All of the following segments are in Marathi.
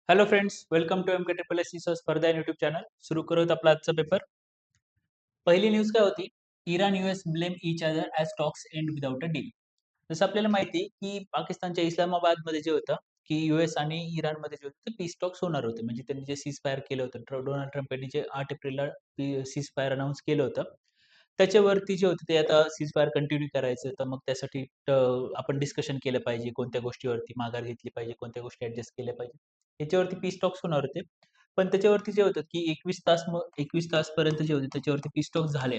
Hello friends, welcome to MK triple S Spardha YouTube channel. सुरू करूयात आपला आजचा पेपर. पहिली न्यूज काय होती? Iran US blame each other as talks end without a deal. जसं आपल्याला माहिती आहे, की पाकिस्तानच्या इस्लामाबादमध्ये जे होतं, की यूएस आणि इराणमध्ये जे होतं, ते पीस टॉक्स होणार होते. म्हणजे त्यांनी जे सीज फायर केलं होतं, डोनाल्ड ट्रम्प यांनी जे 8 एप्रिलला सीज फायर अनाउन्स केलं होतं. त्याच्यावरती जे होतं ते आता सीज फायर कंटिन्यू करायचं. तर मग त्यासाठी आपण डिस्कशन केलं पाहिजे. कोणत्या गोष्टीवरती माघार घेतली पाहिजे, कोणत्या गोष्टी ॲडजस्ट केल्या पाहिजे. याच्यावरती पीस टॉक्स होणार होते. पण त्याच्यावरती जे होतं, की 21 तासपर्यंत जे होते त्याच्यावरती पीस टॉक्स झाले.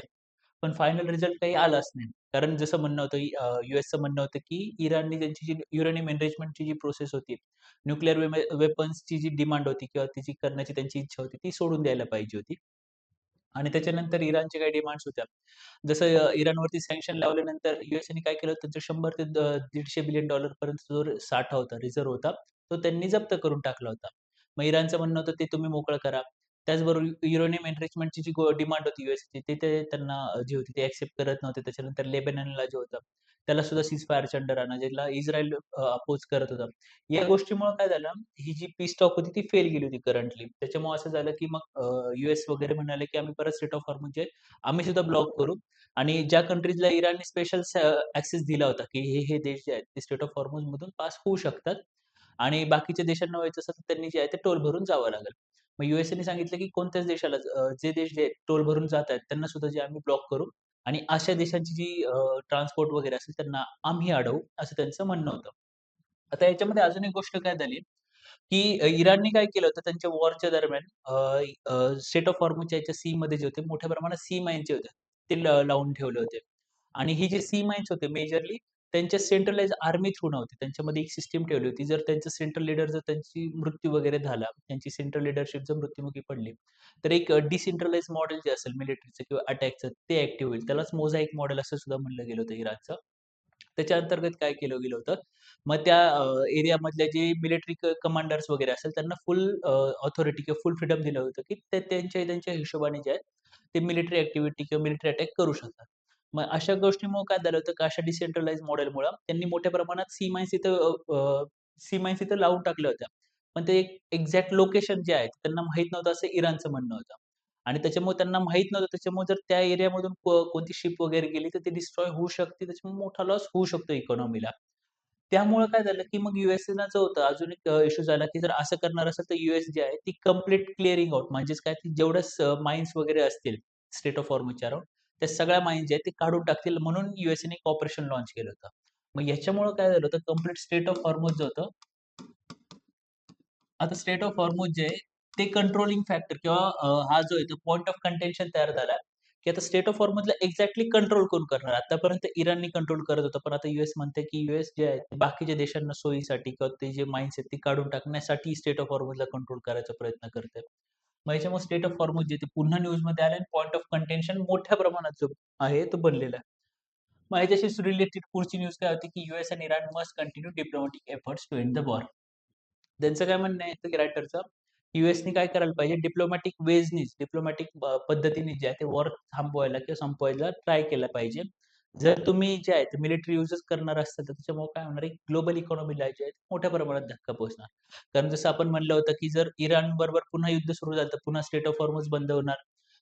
पण फायनल रिझल्ट काही आलाच नाही. कारण जसं म्हणणं होतं यूएसचं म्हणणं होतं, की इराणने त्यांची जी युरेनियम एनरिचमेंटची जी प्रोसेस होती, न्यूक्लिअर वेपन्सची जी डिमांड होती किंवा ती जी करण्याची त्यांची इच्छा होती, ती सोडून द्यायला पाहिजे होती. आणि त्याच्यानंतर इराणच्या काही डिमांड्स होत्या. जसं इराणवरती सँक्शन लावल्यानंतर यूएसने काय केलं, त्यांचं 100 ते $150 बिलियन पर्यंत जो साठा होता, रिझर्व्ह होता, तो त्यांनी जप्त करून टाकला होता. मग इराणचं म्हणणं होतं, ते तुम्ही मोकळं करा. त्याचबरोबर युरेनियम एनरिचमेंटची जी डिमांड होती यूएसची, ते त्यांना जी होती ती एक्सेप्ट करत नव्हते. त्याच्यानंतर लेबननला जे होतं, त्याला सुद्धा सीज फायरच्या अंडर आणा, ज्याला इस्रायल अपोज करत होता. या गोष्टीमुळं काय झालं, ही जी पीस टॉक होती ती फेल गेली होती करंटली. त्याच्यामुळे असं झालं, की मग यूएस वगैरे म्हणाले, की आम्ही परत स्टेट ऑफ हॉर्मझ जे आम्ही सुद्धा ब्लॉक करू आणि ज्या कंट्रीजला इराणने स्पेशल ॲक्सेस दिला होता, की हे देश जे आहेत ते स्टेट ऑफ हॉर्मझमधून पास होऊ शकतात आणि बाकीच्या देशांना व्हायचं असेल तर त्यांनी जे आहे ते टोल भरून जावं लागेल. मग यूएसएने सांगितलं, की कोणत्याच देशाला जे देश जे टोल भरून जात आहेत त्यांना सुद्धा जे आम्ही ब्लॉक करू आणि अशा देशांची जी ट्रान्सपोर्ट वगैरे असेल त्यांना आम्ही अडवू, असं त्यांचं म्हणणं होतं. आता याच्यामध्ये अजून एक गोष्ट काय झाली, की इराणने काय केलं होतं त्यांच्या वॉरच्या दरम्यान स्टेट ऑफ हॉर्मुझच्या याच्या सीमध्ये जे होते मोठ्या प्रमाणात सी माईन जे होते, ते लावून ठेवले होते. आणि ही जे सी माईन्स होते मेजरली त्यांच्या सेंट्रलाइज आर्मी थ्रू नव्हते. त्यांच्यामध्ये एक सिस्टम ठेवली होती. जर त्यांचं सेंट्रल लीडर जर त्यांची मृत्यू वगैरे झाला, त्यांची सेंट्रल लीडरशिप जर मृत्युमुखी पडली, तर एक डिसेंट्रलाइज मॉडेल जे असेल मिलिटरीचं किंवा अटॅकचं ते ॲक्टिव्ह होईल. त्यालाच मोझाईक मॉडेल असं सुद्धा म्हणलं गेलं होतं इराणचं. त्याच्या अंतर्गत काय केलं गेलं होतं, मग त्या एरियामधले जे मिलिटरी कमांडर्स वगैरे असेल त्यांना फुल ऑथॉरिटी किंवा फुल फ्रीडम दिलं होतं, की ते त्यांच्या त्यांच्या हिशोबाने जे आहे, ते मिलिटरी ॲक्टिव्हिटी किंवा मिलिटरी अटॅक करू शकतात. मग अशा गोष्टीमुळं काय झालं होतं, की अशा डिसेंट्रलाइज मॉडेलमुळं त्यांनी मोठ्या प्रमाणात सी माईन्स इथं लावून टाकल्या होत्या. पण ते एक्झॅक्ट लोकेशन जे आहे, त्यांना माहीत नव्हतं असं इराणचं म्हणणं होतं. आणि त्याच्यामुळे त्यांना माहीत नव्हतं. त्याच्यामुळे जर त्या एरियामधून कोणती शिप वगैरे गेली, तर ती डिस्ट्रॉय होऊ शकते. त्याच्यामुळे मोठा लॉस होऊ शकतो इकॉनॉमीला. त्यामुळे काय झालं, की मग यूएसएला जो होता अजून एक इश्यू झाला, की जर असं करणार असेल, तर यूएस जे आहे ती कंप्लीट क्लिअरिंग आउट म्हणजेच काय, की जेवढ्या माईन्स वगैरे असतील स्टेट ऑफ हॉर्मुझच्या अराउंड, त्या सगळ्या माईन्स ज्या आहेत, ते काढून टाकतील म्हणून यूएसएने एक ऑपरेशन लॉन्च केलं होतं. मग याच्यामुळं काय झालं होतं, कंप्लीट स्टेट ऑफ हॉर्मुझ जे होतं, आता स्टेट ऑफ हॉर्मुझ जे आहे, ते कंट्रोलिंग फॅक्टर किंवा हा जो आहे तो पॉइंट ऑफ कंटेन्शन तयार झाला, की आता स्टेट ऑफ हॉर्मुझला एक्झॅक्टली कंट्रोल कोण करणार? आतापर्यंत इराणनी कंट्रोल करत होतं, पण आता यूएस म्हणते, की यूएस जे आहे ते बाकीच्या देशांना सोयीसाठी किंवा ते जे माईन्स आहेत, ती काढून टाकण्यासाठी स्टेट ऑफ हॉर्मुझला कंट्रोल करायचा प्रयत्न करतंय. मग याच्यामुळे स्टेट ऑफ हॉर्मुझ जे ते पुन्हा न्यूजमध्ये आलं आणि पॉइंट ऑफ कंटेन्शन मोठ्या प्रमाणात जो आहे तो बनलेला आहे. मग ह्याच्याशी रिलेटेड पुढची न्यूज काय होती, की यूएस आणि Iran must continue diplomatic efforts to end the war. त्यांचं काय म्हणणं आहे त्या रायटरचं, यूएसनी काय करायला पाहिजे डिप्लोमॅटिक वेजनीच, डिप्लोमॅटिक पद्धतीने जे आहे ते वॉर थांबवायला किंवा संपवायला ट्राय केलं पाहिजे. जर तुम्ही जे आहे ते मिलिटरी युजच करणार असाल, तर त्याच्यामुळे काय होणार आहे, ग्लोबल इकॉनॉमीला जे आहे मोठ्या प्रमाणात धक्का पोहोचणार. कारण जसं आपण म्हणलं होतं, की जर इराण बरोबर पुन्हा युद्ध सुरू झालं, तर पुन्हा स्टेट ऑफ हॉर्मुझ बंद होणार.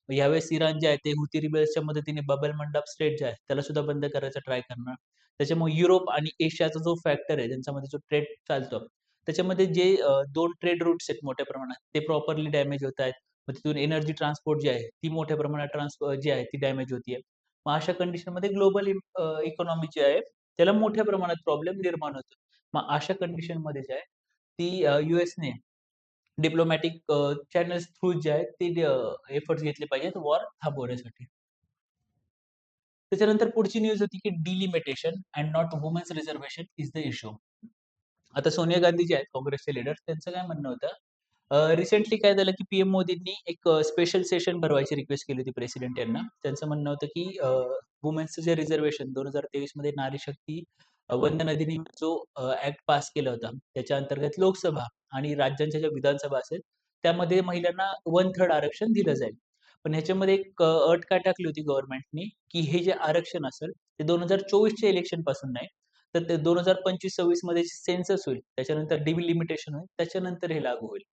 मग यावेळेस इराण जे आहे ते हुती रिबेल्सच्या मदतीने बाब मंडप स्ट्रेट जे आहे, त्याला सुद्धा बंद करायचा ट्राय करणार. त्याच्यामुळे युरोप आणि एशियाचा जो फॅक्टर आहे, त्यांच्यामध्ये जो ट्रेड चालतो, त्याच्यामध्ये जे 2 ट्रेड रूट्स आहेत मोठ्या प्रमाणात, ते प्रॉपरली डॅमेज होत आहेत. मग तिथून एनर्जी ट्रान्सपोर्ट जी आहे, ती मोठ्या प्रमाणात जी आहे ती डॅमेज होतीये. मग अशा कंडिशनमध्ये ग्लोबल इकॉनॉमी जी आहे, त्याला मोठ्या प्रमाणात प्रॉब्लेम निर्माण होतो. मग अशा कंडिशनमध्ये जे आहे, ती यूएसने डिप्लोमॅटिक चॅनल्स थ्रू जे आहेत, ते एफर्ट्स घेतले पाहिजेत वॉर थांबवण्यासाठी. त्याच्यानंतर पुढची न्यूज होती, की delimitation and not women's reservation is the issue. आता सोनिया गांधी जे आहेत काँग्रेसचे लीडर, त्यांचं काय म्हणणं होतं, रिसेंटली काय झालं, की पीएम मोदींनी एक स्पेशल सेशन भरवायची रिक्वेस्ट केली होती प्रेसिडेंट यांना. त्यांचं म्हणणं होतं, की वुमन्सचं जे रिझर्व्हेशन 2023 मध्ये नारी शक्ती वंदन अधिनियम जो ॲक्ट पास केला होता, त्याच्या अंतर्गत लोकसभा आणि राज्यांच्या ज्या विधानसभा असेल, त्यामध्ये महिलांना 1/3 आरक्षण दिलं जाईल. पण ह्याच्यामध्ये एक अट काय टाकली होती गव्हर्नमेंटनी, की हे जे आरक्षण असेल, ते 2024च्या इलेक्शनपासून नाही, तर ते 2025-26 मध्ये सेन्सस होईल. त्याच्यानंतर डिलिमिटेशन होईल. त्याच्यानंतर हे लागू होईल.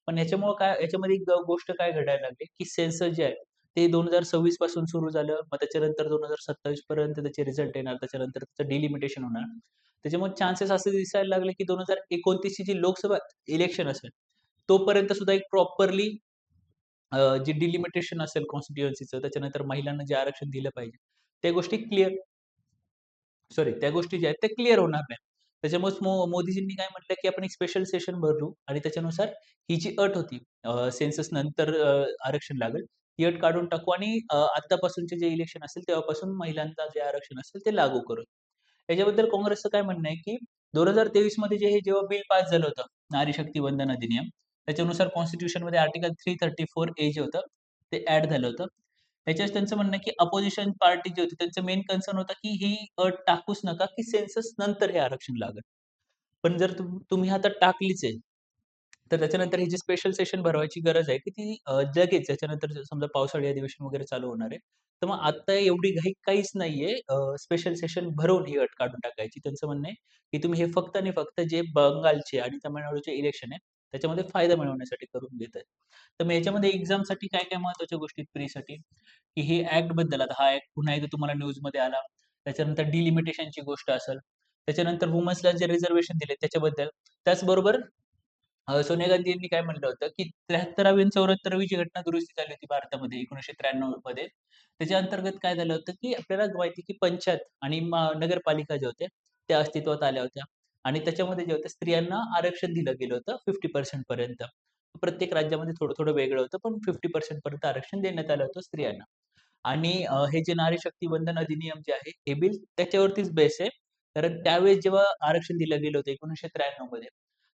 पण याच्यामध्ये एक गोष्ट काय घडायला लागली, की सेन्सस जे आहे, ते 2026 पासून सुरू झालं. मग त्याच्यानंतर 2027 पर्यंत त्याचे रिझल्ट येणार. त्याच्यानंतर त्याचं डिलिमिटेशन होणार. त्याच्यामुळे चान्सेस असे दिसायला लागले, की 2029 ची जी लोकसभा इलेक्शन असेल, तोपर्यंत सुद्धा एक प्रॉपरली जे डिलिमिटेशन असेल कॉन्स्टिट्युएन्सीचं, त्याच्यानंतर महिलांना जे आरक्षण दिलं पाहिजे, त्या गोष्टी त्या गोष्टी ज्या आहेत त्या क्लिअर होणार नाहीत. त्याच्यामुळेच मोदीजींनी काय म्हटलं, की आपण एक स्पेशल सेशन भरू आणि त्याच्यानुसार ही जी अट होती सेन्सस नंतर आरक्षण लागेल, ती अट काढून टाकू आणि आत्तापासूनचे जे इलेक्शन असेल तेव्हापासून महिलांना जे आरक्षण असेल ते लागू करू. याच्याबद्दल काँग्रेसचं काय म्हणणं आहे, की 2023 मध्ये हे जेव्हा बिल पास झालं होतं, नारी शक्ती वंदन अधिनियम, त्याच्यानुसार कॉन्स्टिट्यूशनमध्ये आर्टिकल 334 जे होतं, ते ॲड झालं होतं. त्याच्यात त्यांचं म्हणणं आहे, की अपोझिशन पार्टी जी होती, त्यांचं मेन कन्सर्न होता, की ही अट टाकूच नका, की सेन्सस नंतर हे आरक्षण लागेल. पण जर तुम्ही आता टाकलीच आहे, तर त्याच्यानंतर ही जी स्पेशल सेशन भरवायची गरज आहे, की ती लगेच त्याच्यानंतर जर समजा पावसाळी अधिवेशन वगैरे चालू होणार आहे. तर मग आता एवढी घाई काहीच नाहीये स्पेशल सेशन भरवून ही अट काढून टाकायची. त्यांचं म्हणणं आहे, की तुम्ही हे फक्त आणि फक्त जे बंगालचे आणि तामिळनाडूचे इलेक्शन आहे, त्याच्यामध्ये फायदा मिळवण्यासाठी करून घेताय. तर मग याच्यामध्ये एक्झामसाठी काय-काय महत्त्वाच्या गोष्टी प्रीसाठी, की हे ॲक्टबद्दल आता हा ॲक्ट पुन्हा एकदा तुम्हाला न्यूजमध्ये आला. त्याच्यानंतर डिलिमिटेशनची गोष्ट असेल. त्याच्यानंतर वुमन्सला जे रिझर्व्हेशन दिले त्याच्याबद्दल. त्याचबरोबर सोनिया गांधी यांनी काय म्हटलं होतं, की 73वी आणि 74वी जी घटना दुरुस्ती झाली होती भारतामध्ये 1993 मध्ये. त्याच्या अंतर्गत काय झालं होतं, की आपल्याला माहिती आहे, की पंचायत आणि नगरपालिका ज्या होत्या, त्या अस्तित्वात आल्या होत्या आणि त्याच्यामध्ये जे होतं स्त्रियांना आरक्षण दिलं गेलं होतं 50% पर्यंत. प्रत्येक राज्यामध्ये थोडं-थोडं वेगळं होतं, पण 50% पर्यंत आरक्षण देण्यात आलं होतं स्त्रियांना. आणि हे जे नारी शक्ती वंदन अधिनियम जे आहे, हे बिल त्याच्यावरतीच बेस आहे. कारण त्यावेळेस जेव्हा आरक्षण दिलं गेलं होतं 1993 मध्ये,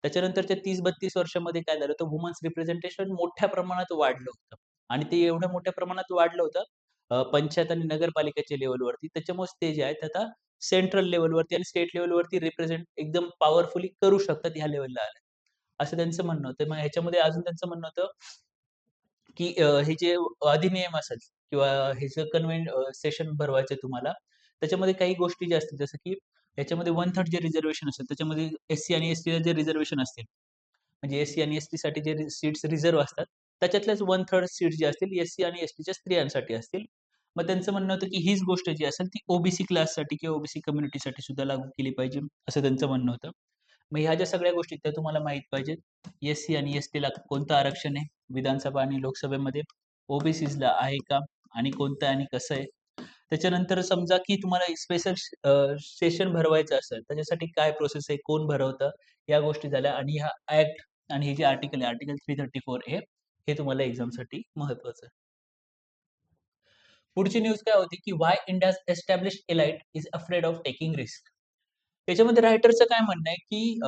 त्याच्यानंतरच्या 30-32 वर्षामध्ये काय झालं होतं, वुमन्स रिप्रेझेंटेशन मोठ्या प्रमाणात वाढलं होतं आणि ते एवढ्या मोठ्या प्रमाणात वाढलं होतं पंचायत आणि नगरपालिकेच्या लेव्हलवरती. त्याच्यामुळेच ते जे आहेत आता सेंट्रल लेव्हलवरती आणि स्टेट लेव्हलवरती रिप्रेझेंट एकदम पॉवरफुली करू शकतात ह्या लेव्हलला आले. असं त्यांचं म्हणणं होतं. मग ह्याच्यामध्ये अजून त्यांचं म्हणणं होतं की हे जे अधिनियम असेल किंवा हे जे सेशन भरवायचं आहे तुम्हाला, त्याच्यामध्ये काही गोष्टी ज्या असतील जसं की याच्यामध्ये 1/3 जे रिझर्व्हेशन असेल, त्याच्यामध्ये एस-सी आणि एस-टीला जे रिझर्व्हेशन असतील, म्हणजे एस-सी आणि एस-टीसाठी जे सीट्स रिझर्व्ह असतात, त्याच्यातल्याच 1/3 सीट्स जे असतील एस-सी आणि एस-टीच्या स्त्रियांसाठी असतील. मग त्यांचं म्हणणं होतं की हीच गोष्ट जी असेल ती ओ-बी-सी क्लाससाठी किंवा ओ-बी-सी कम्युनिटीसाठी सुद्धा लागू केली पाहिजे, असं त्यांचं म्हणणं होतं. मग ह्या ज्या सगळ्या गोष्टी त्या तुम्हाला माहीत पाहिजेत. एस-सी आणि एस-टीला कोणतं आरक्षण आहे विधानसभा आणि लोकसभेमध्ये, ओ-बी-सीजला आहे का आणि कोणतं आणि कसं आहे? त्याच्यानंतर समजा की तुम्हाला स्पेशल सेशन भरवायचं असेल, त्याच्यासाठी काय प्रोसेस आहे, कोण भरवतं, या गोष्टी झाल्या आणि हा ॲक्ट आणि हे जे आर्टिकल आहे, आर्टिकल 334 हे तुम्हाला एक्झामसाठी महत्त्वाचं आहे. पुढची न्यूज काय होती, की why India's established elite is afraid of taking risk. त्याच्यामध्ये रायटरचं काय म्हणणं आहे, की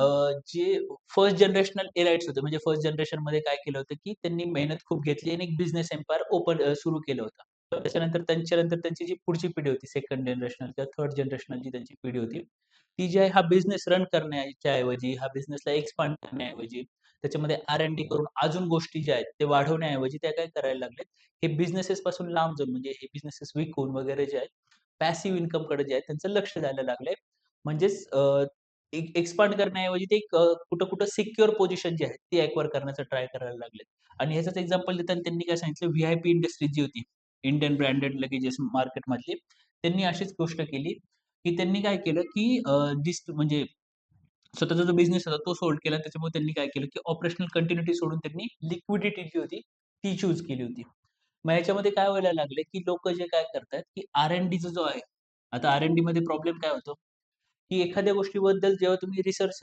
जे फर्स्ट जनरेशनल एलाइट्स होते, म्हणजे फर्स्ट जनरेशनमध्ये काय केलं होतं, की त्यांनी मेहनत खूप घेतली आणि एक बिझनेस एम्पायर सुरू केलं होतं. त्याच्यानंतर त्यांच्यानंतर त्यांची जी पुढची पिढी होती, सेकंड जनरेशनल किंवा थर्ड जनरेशनल जी त्यांची पिढी होती, ती जी आहे हा बिझनेस रन करण्याच्या ऐवजी, हा बिझनेसला एक्सपांड करण्याऐवजी, त्याच्यामध्ये आर-एन-डी करून अजून गोष्टी ज्या आहेत, ते वाढवण्याऐवजी त्या काय करायला लागल्यात, हे बिझनेसेसपासून लांब जाऊन म्हणजे हे बिझनेसेस विकून वगैरे जे आहेत, पॅसिव्ह इन्कमकडे जे आहे त्यांचं लक्ष द्यायला लागलंय. म्हणजेच एक्सपांड करण्याऐवजी ते एक कुठं-कुठं सिक्युअर पोझिशन जी आहे, ती एक्वायर करण्याचा ट्राय करायला लागलेत. आणि ह्याचंच एक्झाम्पल देताना त्यांनी काय सांगितलं, व्ही-आय-पी इंडस्ट्री जी होती, इंडियन ब्रँडेड लगेजेस मार्केटमधली, त्यांनी अशीच गोष्ट केली, की त्यांनी काय केलं, की म्हणजे स्वतःचा जो बिझनेस होता तो सोल्ड केला. त्याच्यामुळे त्यांनी काय केलं, की ऑपरेशनल कंटिन्यूटी सोडून त्यांनी लिक्विडिटी जी होती, ती चूज केली होती. मग ह्याच्यामध्ये काय व्हायला लागले, की लोकं जे काय करतायत, की आर-एन-डीचा जो आहे, आता आर-एन-डीमध्ये प्रॉब्लेम काय होतो, की एखाद्या गोष्टीबद्दल जेव्हा तुम्ही रिसर्च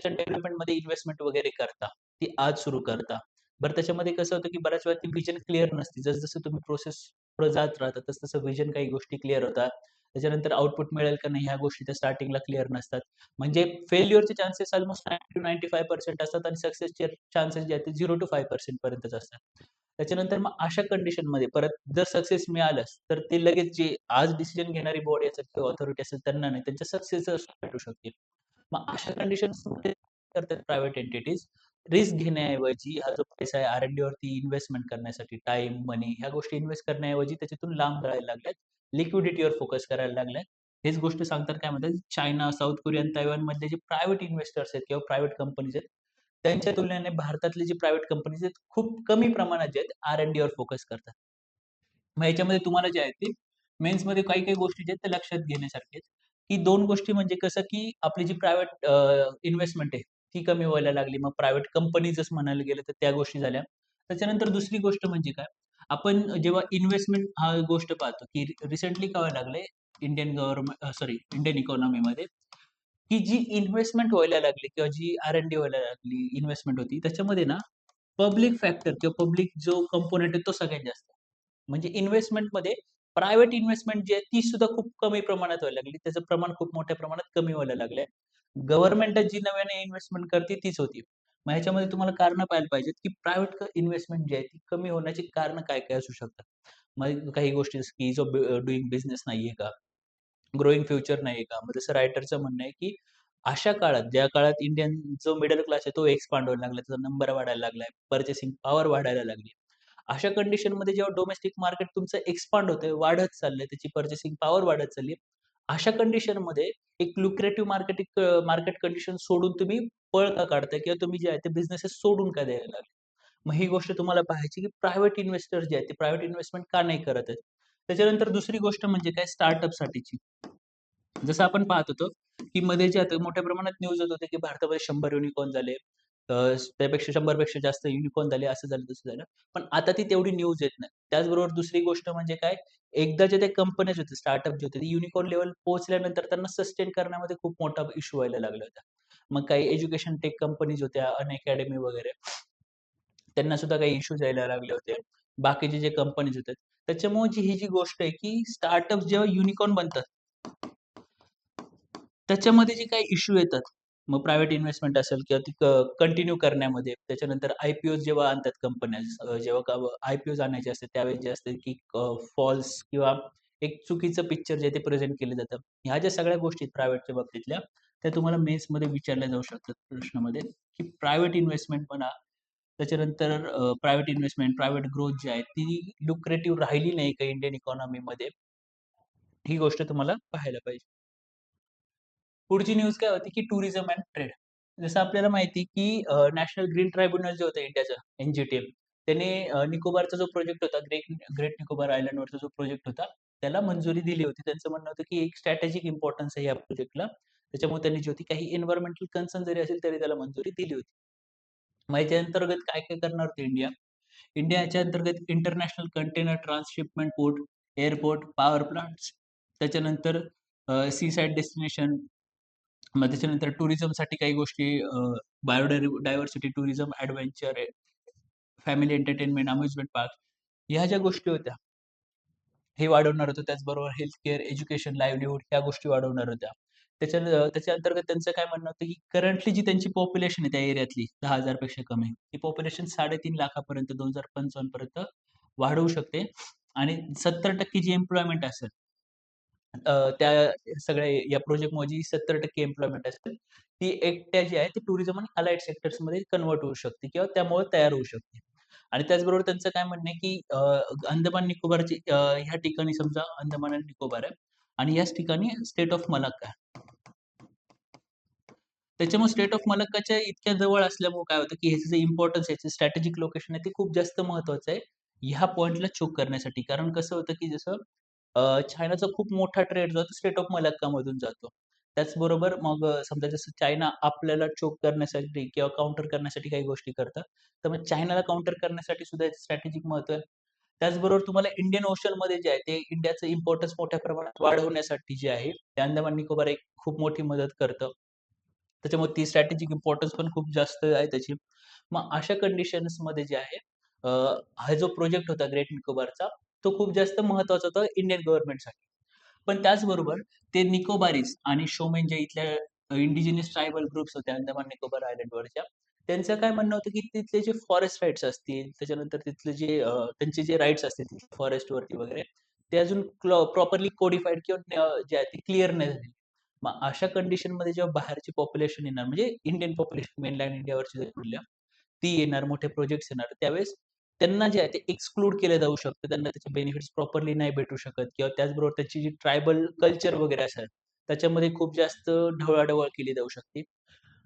एंड डेव्हलपमेंटमध्ये इन्व्हेस्टमेंट वगैरे करता, ती आज सुरू करता. बरं त्याच्यामध्ये कसं होतं, की बऱ्याच वेळा ती व्हिजन क्लिअर नसते. जसं-जसं तुम्ही प्रोसेस पुढे जात राहता, तसं-तसं व्हिजन काही गोष्टी क्लिअर होतात. त्याच्यानंतर आउटपुट मिळेल का नाही ह्या गोष्टी त्या स्टार्टिंगला क्लिअर नसतात. म्हणजे फेल्युअरचे चान्सेस अल्मोस्ट 90-95% असतात आणि सक्सेसचे चान्सेस जे आहेत ते 0-5% पर्यंतच असतात. त्याच्यानंतर मग अशा कंडिशनमध्ये परत जर सक्सेस मिळालंच, तर ते लगेच जे आज डिसिजन घेणारी बॉडी असेल किंवा ऑथॉरिटी असेल त्यांना नाही, त्यांच्या सक्सेसच भेटू शकतील. मग अशा कंडिशन्समध्ये करतात प्रायव्हेट एंटिटीज रिस्क घेण्याऐवजी हा जो पैसा आहे आर-एन-डी वरती इन्व्हेस्टमेंट करण्यासाठी टाईम, मनी ह्या गोष्टी इन्व्हेस्ट करण्याऐवजी त्याच्यातून लांब राहायला लागल्यात. लिक्विडिटीवर फोकस करायला लागलाय. हेच गोष्ट सांगतात काय म्हणतात, चायना, साऊथ कोरिया आणि तैवानमधले जे प्रायव्हेट इन्व्हेस्टर्स आहेत किंवा प्रायव्हेट कंपनीज आहेत, त्यांच्या तुलनेने भारतातले जे प्रायव्हेट कंपनीज आहेत, खूप कमी प्रमाणात जे आहेत R&D वर फोकस करतात. मग ह्याच्यामध्ये तुम्हाला जे आहे ते मेन्समध्ये काही-काही गोष्टी जे आहेत त्या लक्षात घेण्यासारख्या आहेत, की 2 गोष्टी म्हणजे कसं, की आपली जी प्रायव्हेट इन्व्हेस्टमेंट आहे, ती कमी व्हायला लागली. मग प्रायव्हेट कंपनी जसं म्हणायला गेलं तर त्या गोष्टी झाल्या. त्याच्यानंतर दुसरी गोष्ट म्हणजे काय, आपण जेव्हा इन्व्हेस्टमेंट हा गोष्ट पाहतो, की रिसेंटली काय व्हायला लागलंय, इंडियन इकॉनॉमीमध्ये, की जी इन्व्हेस्टमेंट व्हायला लागली किंवा जी R&D व्हायला लागली, इन्व्हेस्टमेंट होती, त्याच्यामध्ये ना पब्लिक फॅक्टर किंवा पब्लिक जो कंपोनेंट आहे तो सगळ्यात जास्त. म्हणजे इन्व्हेस्टमेंटमध्ये प्रायव्हेट इन्व्हेस्टमेंट जी आहे ती सुद्धा खूप कमी प्रमाणात व्हायला लागली. त्याचं प्रमाण खूप मोठ्या प्रमाणात कमी व्हायला लागलंय. गव्हर्नमेंट जी नव्याने इन्व्हेस्टमेंट करते तीच होती. मग ह्याच्यामध्ये तुम्हाला कारणं पाहायला पाहिजेत, की प्रायव्हेट इन्व्हेस्टमेंट जी आहे ती कमी होण्याची कारणं काय-काय असू शकतात. मग काही गोष्टी जसं की जो डुइंग बिझनेस नाहीये का? ग्रोइंग फ्युचर नाहीये का? मग जसं रायटरचं म्हणणं आहे, की अशा काळात, ज्या काळात इंडियन जो मिडल क्लास आहे तो एक्सपांड व्हायला लागला, त्याचा नंबर वाढायला लागलाय, पर्चेसिंग पॉवर वाढायला लागली. अशा कंडिशनमध्ये जेव्हा डोमेस्टिक मार्केट तुमचं एक्सपांड होतंय, वाढत चाललंय, त्याची पर्चेसिंग पॉवर वाढत चालली अशा कंडिशनमध्ये एक लुक्रेटिव्ह मार्केट कंडिशन सोडून तुम्ही पळ का काढताय किंवा तुम्ही जे आहे ते बिझनेसेस सोडून का द्यायला लागले? मग ही गोष्ट तुम्हाला पाहायची, की प्रायव्हेट इन्व्हेस्टर जे आहेत, ते प्रायव्हेट इन्व्हेस्टमेंट का नाही करत आहेत? त्याच्यानंतर दुसरी गोष्ट म्हणजे काय स्टार्टअपसाठीची. जसं आपण पाहत होतो, की मध्ये जे आता मोठ्या प्रमाणात न्यूज येत होते, की भारतामध्ये 100 युनिकॉर्न झाले. अ, त्यापेक्षा 100 पेक्षा जास्त युनिकॉर्न झाले, असं झालं, तसं झालं. पण आता ती तेवढी न्यूज येत नाही. त्याचबरोबर दुसरी गोष्ट म्हणजे काय, एकदाच्या त्या कंपन्याज होत्या, स्टार्टअप जे होते, ते युनिकॉर्न लेव्हल पोहोचल्यानंतर त्यांना सस्टेन करण्यामध्ये खूप मोठा इश्यू व्हायला लागला होता. मग काही एज्युकेशन टेक कंपनीज होत्या, अनअकॅडमी वगैरे, त्यांना सुद्धा काही इश्यूज यायला लागले होते. बाकीचे जे कंपनीज होते, त्याच्यामुळे ही जी गोष्ट आहे, की स्टार्टअप जेव्हा युनिकॉर्न बनतात, त्याच्यामध्ये जे काही इश्यू येतात, मग प्रायव्हेट इन्व्हेस्टमेंट असेल किंवा ती कंटिन्यू करण्यामध्ये, त्याच्यानंतर आय-पी-ओज जेव्हा आणतात कंपन्याज, जेव्हा का आय-पी-ओज आणायचे असतात, त्यावेळेस जे असते की फॉल्स किंवा एक चुकीचं पिक्चर जे आहे ते प्रेझेंट केलं जातं. ह्या ज्या सगळ्या गोष्टी आहेत प्रायव्हेटच्या बाबतीतल्या, त्या तुम्हाला मेन्समध्ये विचारल्या जाऊ शकतात प्रश्नामध्ये, की प्रायव्हेट इन्व्हेस्टमेंट म्हणा, त्याच्यानंतर प्रायव्हेट इन्व्हेस्टमेंट, प्रायव्हेट ग्रोथ जी आहे, ती लुक्रेटिव्ह राहिली नाही का इंडियन इकॉनॉमीमध्ये, ही गोष्ट तुम्हाला पाहायला पाहिजे. पुढची न्यूज काय होती, की टुरिझम एंड ट्रेड. जसं आपल्याला माहिती आहे, की नॅशनल ग्रीन ट्रायब्युनल जे होतं इंडियाचं, NGTL, त्याने निकोबारचा जो प्रोजेक्ट होता, ग्रेट निकोबार आयलंडवरचा जो प्रोजेक्ट होता, त्याला मंजुरी दिली होती. त्यांचं म्हणणं होतं, की एक स्ट्रॅटेजिक इम्पोर्टन्स आहे या प्रोजेक्टला. त्याच्यामुळे त्यांनी जी होती काही एन्व्हायर्नमेंटल कन्सर्न जरी असेल, तरी त्याला मंजुरी दिली होती. मग याच्या अंतर्गत काय-काय करणार होती इंडिया? इंडिया याच्या अंतर्गत international container transshipment port, airport, power plants, त्याच्यानंतर सी साइड डेस्टिनेशन, मग त्याच्यानंतर टुरिझमसाठी काही गोष्टी, diversity tourism, adventure, family entertainment, amusement park, ह्या ज्या गोष्टी होत्या, हे वाढवणार होतं. त्याचबरोबर हेल्थ केअर, एज्युकेशन, लाईव्हलीहूड ह्या गोष्टी वाढवणार होत्या. त्याच्या अंतर्गत त्यांचं काय म्हणणं होतं, की करंटली जी त्यांची पॉप्युलेशन आहे त्या एरियातली 10,000 पेक्षा कमी, ती पॉप्युलेशन 3.5 लाखापर्यंत 2055 पर्यंत वाढवू शकते आणि 70% जी एम्प्लॉयमेंट असेल, त्या सगळ्या या प्रोजेक्टमुळे जी 70% एम्प्लॉयमेंट असेल, ती एकट्या जी आहे ती टुरिझम आणि अलाइड सेक्टर्समध्ये कन्व्हर्ट होऊ शकते किंवा त्यामुळे तयार होऊ शकते. आणि त्याचबरोबर त्यांचं काय म्हणणं आहे, की अंदमान निकोबारची, ह्या ठिकाणी समजा अंदमान आणि निकोबार आहे आणि याच ठिकाणी स्टेट ऑफ मलाक्का आहे. त्याच्यामुळे स्टेट ऑफ मलक्काच्या इतक्या जवळ असल्यामुळे काय होतं, की ह्याचं जे इम्पोर्टन्स आहे, स्ट्रॅटेजिक लोकेशन आहे, ते खूप जास्त महत्त्वाचं आहे, ह्या पॉइंटला चोक करण्यासाठी. कारण कसं होतं, की जसं चायनाचा खूप मोठा ट्रेड जो आहे, स्टेट ऑफ मलक्कामधून जातो. त्याचबरोबर मग समजा जसं चायना आपल्याला चोक करण्यासाठी किंवा काउंटर करण्यासाठी काही गोष्टी करतं, तर मग चायनाला काउंटर करण्यासाठी सुद्धा याचं स्ट्रॅटेजिक महत्त्व आहे. त्याचबरोबर तुम्हाला इंडियन ओशनमध्ये जे आहे, ते इंडियाचं इम्पोर्टन्स मोठ्या प्रमाणात वाढवण्यासाठी जे आहे, ते अंदमान निकोबार एक खूप मोठी मदत करतं. त्याच्यामुळे ती स्ट्रॅटेजिक इम्पोर्टन्स पण खूप जास्त आहे त्याची. मग अशा कंडिशन्समध्ये जे आहे, अ, हा जो प्रोजेक्ट होता ग्रेट निकोबारचा, तो खूप जास्त महत्त्वाचा होता इंडियन गव्हर्नमेंटसाठी. पण त्याचबरोबर ते निकोबारीज आणि शोमेन ज्या इथल्या इंडिजिनस ट्रायबल ग्रुप्स होत्या अंदमान निकोबार आयलंडवरच्या, त्यांचं काय म्हणणं होतं, की तिथले जे फॉरेस्ट राईट्स असतील, त्याच्यानंतर तिथले जे त्यांचे जे राईट्स असतील फॉरेस्टवरती वगैरे, ते अजून प्रॉपरली कोडिफाईड किंवा जे आहे ते क्लिअर नाही झाले. मग अशा कंडिशनमध्ये जेव्हा बाहेरची पॉप्युलेशन येणार, म्हणजे इंडियन पॉप्युलेशन मेनलँड इंडियावरची जर बोलल्या, ती येणार, मोठे प्रोजेक्ट्स येणार, त्यावेळेस त्यांना जे आहे ते एक्सक्लूड केलं जाऊ शकतं. त्यांना त्याचे बेनिफिट्स प्रॉपरली नाही भेटू शकत किंवा त्याचबरोबर त्याची जी ट्रायबल कल्चर वगैरे असेल, त्याच्यामध्ये खूप जास्त ढवळाढवळ केली जाऊ शकते.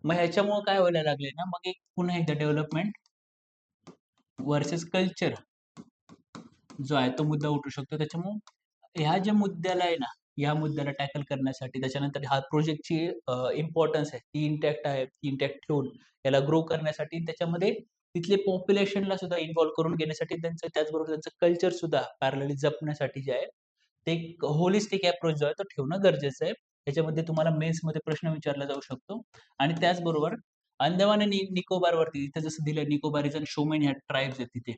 मग ह्याच्यामुळे काय व्हायला लागले ना, मग एक पुन्हा एकदा डेव्हलपमेंट वर्सेस कल्चर जो आहे तो मुद्दा उठू शकतो. त्याच्यामुळं ह्या ज्या मुद्द्याला आहे ना, या मुद्द्याला टॅकल करण्यासाठी त्याच्यानंतर हा प्रोजेक्टची इम्पॉर्टन्स आहे ती इंटॅक्ट आहे. ती इंटॅक्ट ठेवून याला ग्रो करण्यासाठी त्याच्यामध्ये तिथले पॉप्युलेशनला सुद्धा इन्व्हॉल्व करून घेण्यासाठी त्यांचं त्याचबरोबर त्यांचं कल्चर सुद्धा पॅरलली जपण्यासाठी जे आहे, ते एक होलिस्टिक अप्रोच जो आहे तो ठेवणं गरजेचं आहे. त्याच्यामध्ये तुम्हाला मेन्समध्ये प्रश्न विचारला जाऊ शकतो आणि त्याचबरोबर अंदमान आणि निकोबारवरती इथं जसं दिलंय निकोबारीज आणि शोमेन ह्या ट्राइब्स आहेत तिथे.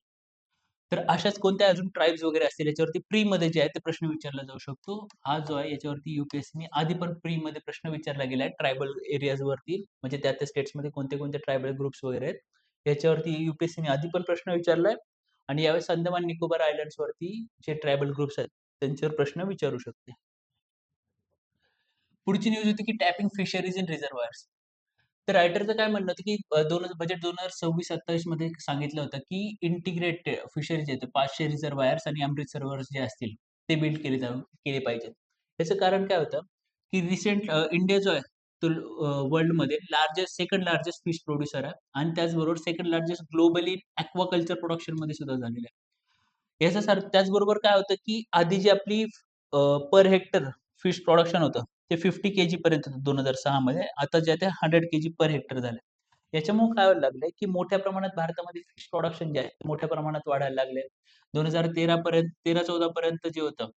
तर अशाच कोणत्या अजून ट्राइब्स वगैरे असतील याच्यावरती प्रीमध्ये जे आहे ते प्रश्न विचारला जाऊ शकतो. हा जो आहे याच्यावरती यूपीएससीने आधी पण प्रीमध्ये प्रश्न विचारला गेला आहे ट्रायबल एरियाजवरती म्हणजे त्या स्टेट्समध्ये कोणते-कोणते ट्रायबल ग्रुप्स वगैरे आहेत. याच्यावरती यूपीएससीने आधी पण प्रश्न विचारलाय आणि यावेळेस अंदमान निकोबार आयलँड्सवरती जे ट्रायबल ग्रुप्स आहेत त्यांच्यावर प्रश्न विचारू शकते. पुढची न्यूज होती की टॅपिंग फिशरीज इन रिझर्व्हायर्स. तर रायटरचं काय म्हणणं होतं, की बजेट 2026-27 मध्ये सांगितलं होतं, की इंटिग्रेटेड फिशरीज आहेत, 500 रिझर्व्हायर्स आणि अमृत सरोवर जे असतील, ते बिल्ड केले पाहिजेत. त्याचं कारण काय होतं, की रिसेंट इंडिया जो आहे, तो वर्ल्डमध्ये सेकंड लार्जेस्ट फिश प्रोड्युसर आहे आणि त्याचबरोबर सेकंड लार्जेस्ट ग्लोबली एक्वाकल्चर प्रोडक्शनमध्ये सुद्धा झालेलं आहे. त्याचबरोबर काय होतं, की आधी जी आपली पर हेक्टर फिश प्रोडक्शन होतं, ते 50 केजी पर्यंत होतं 2006 मध्ये. आता जे आहे ते 100 केजी पर हेक्टर झालंय. याच्यामुळे काय व्हायला लागलंय, की मोठ्या प्रमाणात भारतामध्ये फिश प्रोडक्शन जे आहे, ते मोठ्या प्रमाणात वाढायला लागलंय. 2013 पर्यंत 13-14 पर्यंत जे होतं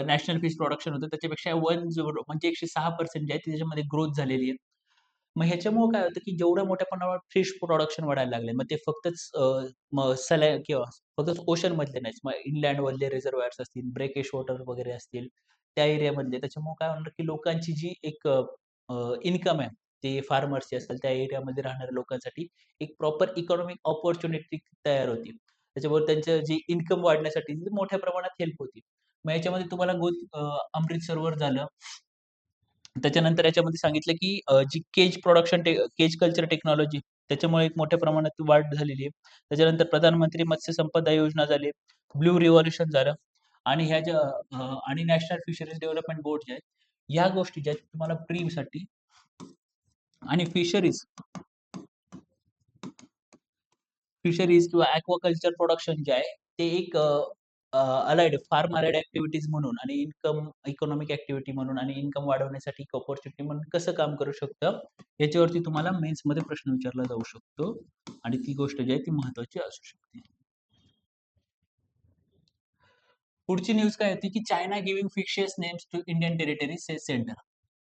नॅशनल फिश प्रोडक्शन होतं त्याच्यापेक्षा 1 म्हणजे 106% जे आहे त्याच्यामध्ये ग्रोथ झालेली आहे. मग ह्याच्यामुळं काय होतं, की जेवढ्या मोठ्या प्रमाणावर फिश प्रोडक्शन वाढायला लागले, मग ते फक्तच किंवा फक्तच ओशनमधले नाहीच, मग इनलँडमधले रिझर्व्हायर्स असतील, ब्रेकिश वॉटर वगैरे असतील, त्या एरियामधले. त्याच्यामुळं काय होणार, की लोकांची जी एक इन्कम आहे, ते फार्मर्सची असेल, त्या एरियामध्ये राहणाऱ्या लोकांसाठी एक प्रॉपर इकॉनॉमिक अपॉर्च्युनिटी तयार होती. त्याच्याबरोबर त्यांचं जी इन्कम वाढण्यासाठी मोठ्या प्रमाणात हेल्प होती. मग याच्यामध्ये तुम्हाला अमृत सरोवर झालं. त्याच्यानंतर याच्यामध्ये सांगितलं, की जी केज कल्चर टेक्नॉलॉजी त्याच्यामुळे एक मोठ्या प्रमाणात वाढ झालेली आहे. त्याच्यानंतर प्रधानमंत्री मत्स्य संपदा योजना झाली, ब्लू रिव्होल्यूशन झालं आणि ह्या ज्या आणि नॅशनल फिशरीज डेव्हलपमेंट बोर्ड जे आहेत, ह्या गोष्टी ज्या आहेत तुम्हाला प्रीमसाठी आणि फिशरीज किंवा ॲक्वाकल्चर प्रोडक्शन जे आहे, ते एक फार्म अलाइड ॲक्टिव्हिटीज म्हणून आणि इकॉनॉमिक ॲक्टिव्हिटी म्हणून आणि इन्कम वाढवण्यासाठी एक अपॉर्च्युनिटी म्हणून कसं काम करू शकतं, याच्यावरती तुम्हाला मेन्समध्ये प्रश्न विचारला जाऊ शकतो आणि ती गोष्ट जी आहे ती महत्त्वाची असू शकते. पुढची न्यूज काय होती, की China giving fictitious names to Indian territory says Centre.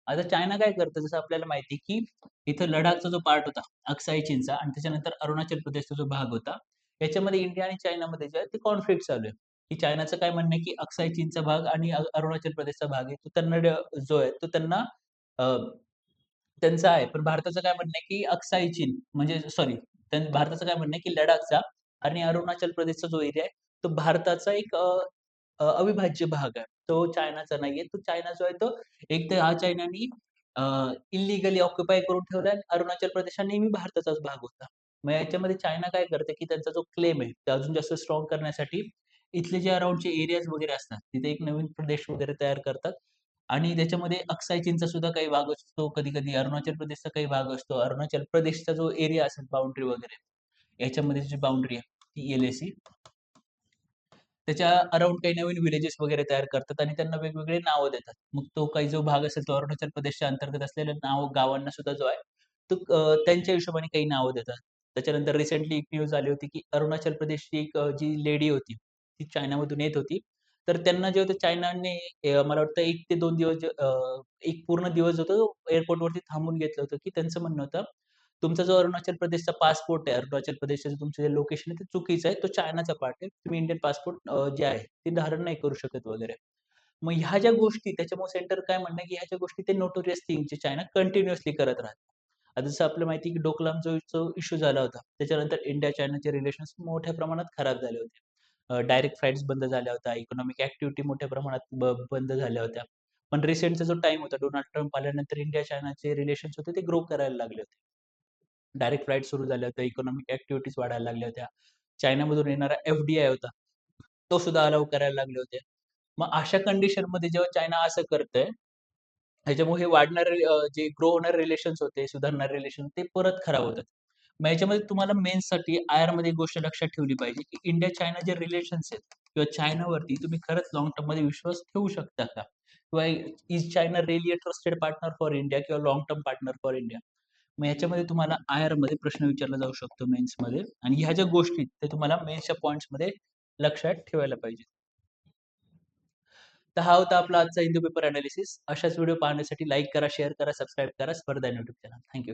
आता चायना काय करतं, जसं आपल्याला माहिती आहे, की इथं लडाखचा जो पार्ट होता, अक्साई चीनचा आणि त्याच्यानंतर अरुणाचल प्रदेशचा जो भाग होता, याच्यामध्ये इंडिया आणि चायनामध्ये जे आहे ते कॉन्फ्लिक्ट चालू आहे. की चायनाचं काय म्हणणं आहे, की अक्साई चीनचा भाग आणि अरुणाचल प्रदेशचा भाग आहे, तो त्यांना जो आहे तो त्यांना अ, त्यांचा आहे. पण भारताचं काय म्हणणं आहे, की अक्साई चीन म्हणजे सॉरी भारताचं काय म्हणणं आहे, की लडाखचा आणि अरुणाचल प्रदेशचा जो एरिया आहे, तो भारताचा एक अविभाज्य भाग आहे. तो चायनाचा नाहीये. तो चायना जो आहे तो एक तर हा चायनानी इल्लीगली ऑक्युपाय करून ठेवलाय. अरुणाचल प्रदेश हा नेहमी भारताचाच भाग होता. मग याच्यामध्ये चायना काय करते, की त्यांचा जो क्लेम आहे, ते अजून जास्त स्ट्राँग करण्यासाठी इथले जे अराउंडचे एरियाज वगैरे असतात, तिथे एक नवीन प्रदेश वगैरे तयार करतात आणि त्याच्यामध्ये अक्साई चीनचा सुद्धा काही भाग असतो. कधी-कधी अरुणाचल प्रदेशचा काही भाग असतो. अरुणाचल प्रदेशचा जो एरिया असेल बाउंडरी वगैरे, याच्यामध्ये जी बाउंडरी आहे, ती एल-ए-सी त्याच्या अराउंड काही नवीन विलेजेस वगैरे तयार करतात आणि त्यांना वेगवेगळे नावं देतात. मग तो काही जो भाग असेल, तो अरुणाचल प्रदेशच्या अंतर्गत असलेल्या गावांना सुद्धा जो आहे, तो त्यांच्या हिशोबाने काही नावं देतात. त्याच्यानंतर रिसेंटली एक न्यूज आली होती, की अरुणाचल प्रदेशची एक जी लेडी होती, ती चायनामधून येत होती. तर त्यांना जे होतं चायनाने मला वाटतं 1 ते 2 दिवस एक पूर्ण दिवस जो होता, एअरपोर्टवरती थांबून घेतलं होतं, की त्यांचं म्हणणं होतं, तुमचा जो अरुणाचल प्रदेशचा पासपोर्ट आहे, अरुणाचल प्रदेशचं तुमचं जे लोकेशन आहे, ते चुकीचं आहे. तो चायनाचा पार्ट आहे. तुम्ही इंडियन पासपोर्ट जे आहे, ते धारण नाही करू शकत वगैरे. मग ह्या ज्या गोष्टी त्याच्यामुळे सेंटर काय म्हणणं आहे, की ह्या ज्या गोष्टी ते नोटोरियस थिंग जे चायना कंटिन्युअसली करत राहतात. आता जसं आपल्याला माहिती आहे, की डोकलाम जो इश्यू झाला होता, त्याच्यानंतर इंडिया-चायनाचे रिलेशन्स मोठ्या प्रमाणात खराब झाले होते. डायरेक्ट फ्लाइट्स बंद झाल्या होत्या. इकॉनॉमिक ॲक्टिव्हिटी मोठ्या प्रमाणात बंद झाल्या होत्या. पण रिसेंटचा जो टाईम होता, डोनाल्ड ट्रम्प आल्यानंतर इंडिया-चायनाचे रिलेशन्स होते ते ग्रो करायला लागले होते. डायरेक्ट फ्लाइट सुरू झाल्या होत्या. इकॉनॉमिक ॲक्टिव्हिटीज वाढायला लागल्या होत्या. चायनामधून येणारा एफ-डी-आय होता, तो सुद्धा अलाऊ करायला लागले होते. मग अशा कंडिशनमध्ये जेव्हा चायना असं करतंय, ह्याच्यामुळे हे वाढणारे जे ग्रो होणारे रिलेशन्स होते, सुधारणारे रिलेशन ते परत खराब होतात. मग ह्याच्यामध्ये तुम्हाला मेन्ससाठी आयआरमध्ये एक गोष्ट लक्षात ठेवली पाहिजे, की इंडिया चायना जे रिलेशन्स आहेत किंवा चायनावरती तुम्ही खरंच लाँग टर्ममध्ये विश्वास ठेवू शकता का? किंवा is China really a trusted partner for India किंवा long term partner for India? मग ह्याच्यामध्ये तुम्हाला आयआरमध्ये प्रश्न विचारला जाऊ शकतो मेन्समध्ये आणि ह्या ज्या गोष्टी आहेत, ते तुम्हाला मेन्सच्या पॉइंट्समध्ये लक्षात ठेवायला पाहिजे. तर हा होता आपला आजचा हिंदू पेपर एनालिसिस. अशाच व्हिडिओ पाहण्यासाठी लाईक करा, शेअर करा, सबस्क्राईब करा स्पर्धा यूट्यूब चॅनल. थँक